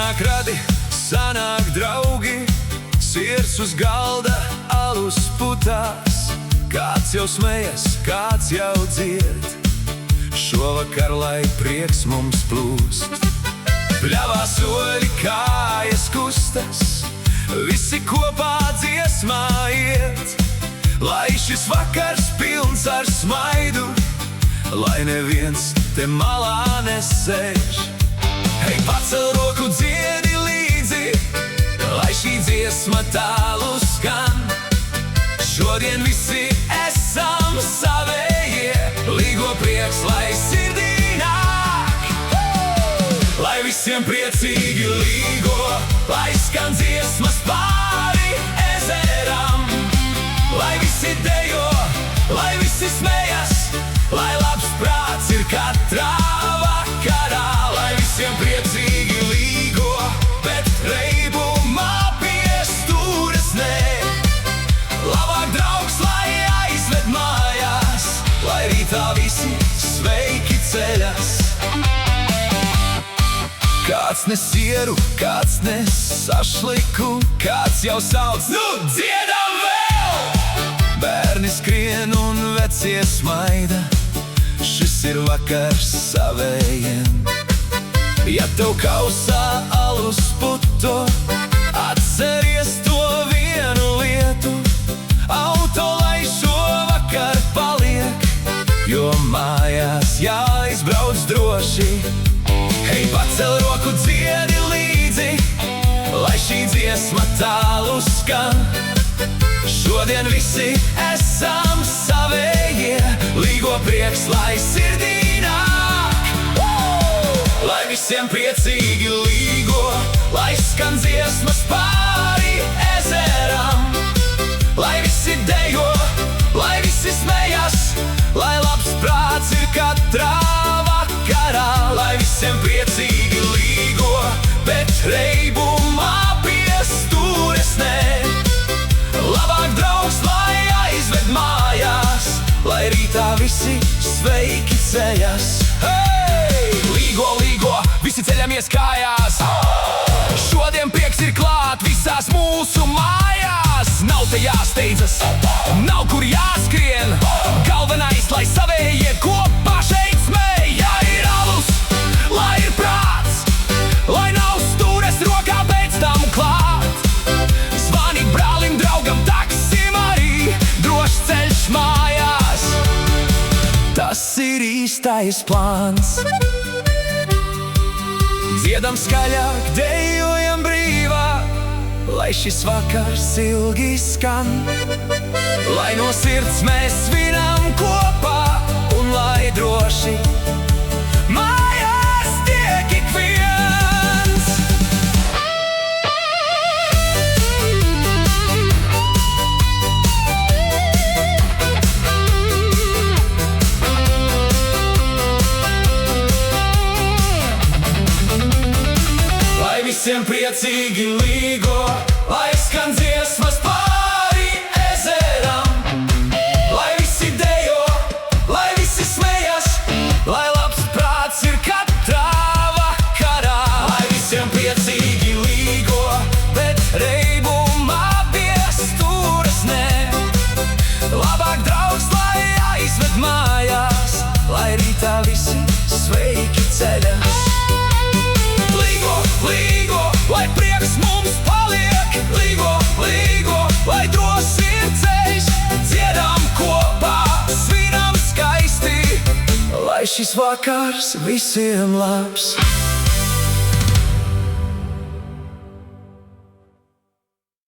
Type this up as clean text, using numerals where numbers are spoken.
Sanāk radi, sanāk draugi, siers uz galda, alus putās. Kāds jau smejas, kāds jau dzied, šovakar, lai prieks mums plūst. Pļavā soļi, kājas kustas, visi kopā dziesmā iet. Lai šis vakars pilns ar smaidu, lai neviens te malā nesēž. Hei, pacel roku, dziedi līdzi, lai šī dziesma tālu skan. Šodien visi esam savējie, līgo prieks, lai sirdī nāk. Lai visiem priecīgi līgo, lai skan dziesmas pāri ezeram. Lai visi dejo, lai visi smejas, lai labs prāts ir katrā vakarā. Lai visiem priecīgi līgo, bet reibumā piestūras nē. Labāk draugs, lai aizved mājās, lai rītā visi sveiki ceļas. Kāds nes sieru, kāds nes sašliku, kāds jau sauc, nu dziedam vēl! Bērni skrien un vecie smaida, šis ir vakars savējiem. Ja tev kausā alus puto, atceries to vienu lietu. Auto lai šovakar paliek, jo mājās jāizbrauc droši. Hei, pacel roku, dziedi līdzi, lai šī dziesma tālu skan. Šodien visi esam savējie, līgo prieks, lai sirdī nāk. Lai visiem priecīgi līgo, lai skan dziesmas pāri ezeram. Lai visi dejo, lai visi smejas, lai labs prāts ir katrā vakarā. Lai visiem priecīgi līgo, bet reibumā piestūres nē. Labāk draugs, lai aizved mājās, lai rītā visi sveiki ceļas. Hei! Līgo, līgo, visi ceļamies kājās. Šodien prieks ir klāt visās mūsu mājās. Nav te jāsteidzas, nav kur jāskrien. Galvenais, lai savējie kopā šeit smēj. Ja ir alus, lai ir prāts, lai nav stūres rokā pēc tam klāt. Zvani brālim, draugam, taksim arī, drošs ceļš mājās. Tas ir īstais plāns. Dziedam skaļāk, dejojam brīvāk, lai šis vakars ilgi skan. Lai no sirds mēs svinam kopā un lai droši mājās tiek ik viens. Lai visiem priecīgi līgo, lai skan dziesmas pāri ezeram. Lai visi dejo, lai visi smejas, lai labs prāts ir katrā vakarā. Lai visiem priecīgi līgo, bet reibumā piestūras nē. Labāk draugs, lai aizved mājās, lai rītā visi sveiki ceļas. Līgo, līgo, lai prieks mums paliek. Līgo, līgo, lai drošs ir ceļš. Dziedam kopā, svinam skaisti, lai šis vakars visiem labs.